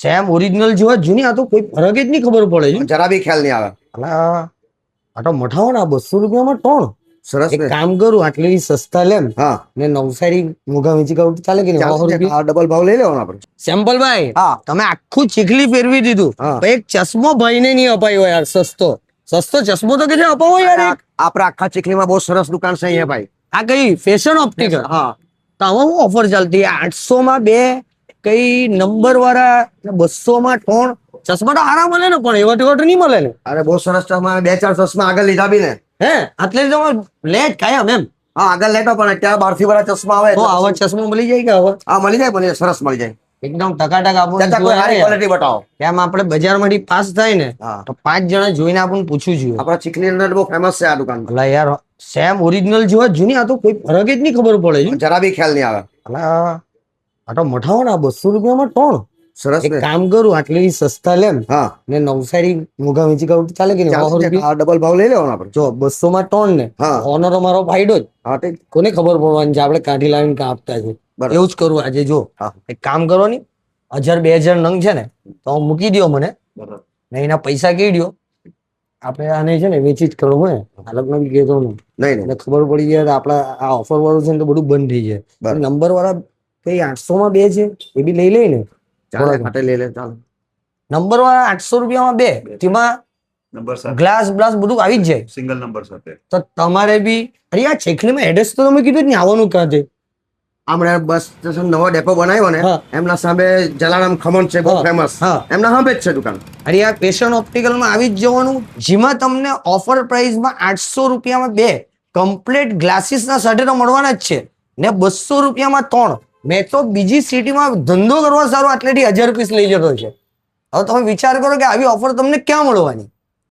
Same original જેવા જૂની, આ તો કોઈ ફરક જ નહીં ખબર પડે છે. જરા બી ખ્યાલ નહીં આવે. અલા, આ તો મઠાવો ને, આ 200 રૂપિયામાં ત્રણ. સરસ એક ને. કામ કરું, આટલી સસ્તા લેમ હા ને નવસારી મોઘા વેચી કાઢું તો ચાલે કે નહીં? 100 રૂપિયા ડબલ ભાવ લઈ લેવાનો આપણે. સેમ્પલ ભાઈ, હા તમે આખું ચીખલી ફેરવી દીધું. હા. પણ એક ચશ્મો ભાઈને નહીં અપાયો યાર, સસ્તો સસ્તો ચશ્મો તો કે અપાવો યાર એક. આપણે આખા ચીખલીમાં બહુ સરસ દુકાન છે અહીંયા ભાઈ. આ કઈ ફેશન ઓપ્ટિકલ? હા તો આમાં શું ઓફર ચાલતી? 800 માં 2, કઈ નંબર વાળા 200 માં 3. ચશ્મા તો સારા મળે ને, પણ એવા ટેવા નહીં મળે ને. અરે બહુ સરસ ચશ્મા, 2-4 ચશ્મા આગળ લીધા બી ને. હે એટલે તો લે જ કાયમ એમ. હા આગળ લેતો, પણ અત્યારે 12 વાળા ચશ્મા આવે તો આવા ચશ્મા મળી જાય કે હવે હા મળી જાય, પણ સરસ મળી જાય. એકદમ ટકાટક આપણને ચાચા કોઈ સારી જોયા ક્વોલિટી બતાવો. કેમ આપણે બજારમાંથી પાસ થાય ને હા તો 5 જણા જોઈને આપણને પૂછવું જોઈએ. આપણા ચીખલી અંદર બહુ ફેમસ છે આ દુકાન. અલા યાર, સેમ ઓરિજિનલ જેવા જૂની, આ તો કોઈ ફરક જ નહીં ખબર પડે છે. જરા બી ખ્યાલ નહીં આવે. અલા, આ તો મઠાવો ને, આ 200 રૂપિયામાં 3. સરસ એક ને. કામ કરું, આટલી સસ્તા લેમ હા ને નવસારી મોઘા વેચી કાઢું તો ચાલે કે નહીં? 100 રૂપિયા ડબલ ભાવ લઈ લેવાનો આપણે. જો 200 માં 3 ને હા ઓનર અમારો ફાયદો જ. હા તે કોને ખબર પડવાની છે આપણે કાઢી લાવીને કાપતા છે? બરાબર. એવું જ કરવું આજે. જો હા. એક કામ કરો ને, 1000-2000 નંગ છે ને તો હું મૂકી દો મને, બરાબર. ને એના પૈસા કહી દો. આપણે આને છે ને વેચી જ કરવું હોય. આ લોકોને બી કહેતો નહીં, નહીં નહીં એટલે ખબર પડી જાય તો આપણા આ ઓફર વાળું છે ને તો બધું બંધ થઈ જાય. બરાબર. નંબર વાળા કઈ 800 માં 2 છે, એ બી લઈ લઈ ને. ચાલે ખાટે લઈ લે ચાલે. નંબર વાળા 800 રૂપિયામાં 2, તેમાં નંબર સાથે ગ્લાસ બ્લાસ બધું આવી જ જાય. સિંગલ નંબર સાથે. તો તમારે બી અરે આ ચેખલીમાં એડ્રેસ તો તમે કીધું જ ને, આવવાનું ક્યાં છે? હમણાં બસ સ્ટેશન નવો ડેપો બનાવ્યો ને, હા. એમના સામે જલારામ ખમણ છે બહુ હા. ફેમસ. હા. એમના સામે જ છે દુકાન. અરે આ પેશન ઓપ્ટિકલમાં આવી જ જવાનું, જેમાં તમને ઓફર પ્રાઇસમાં 800 રૂપિયામાં 2 કમ્પ્લીટ ગ્લાસીસના સાથે તો મળવાના જ છે, ને 200 રૂપિયામાં 3. મેં તો બીજી સિટીમાં ધંધો કરવા સારો આટલેથી 1000 પીસ લઈ જતો છે. હવે તમે વિચાર કરો કે આવી ઓફર તમને ક્યાં મળવાની?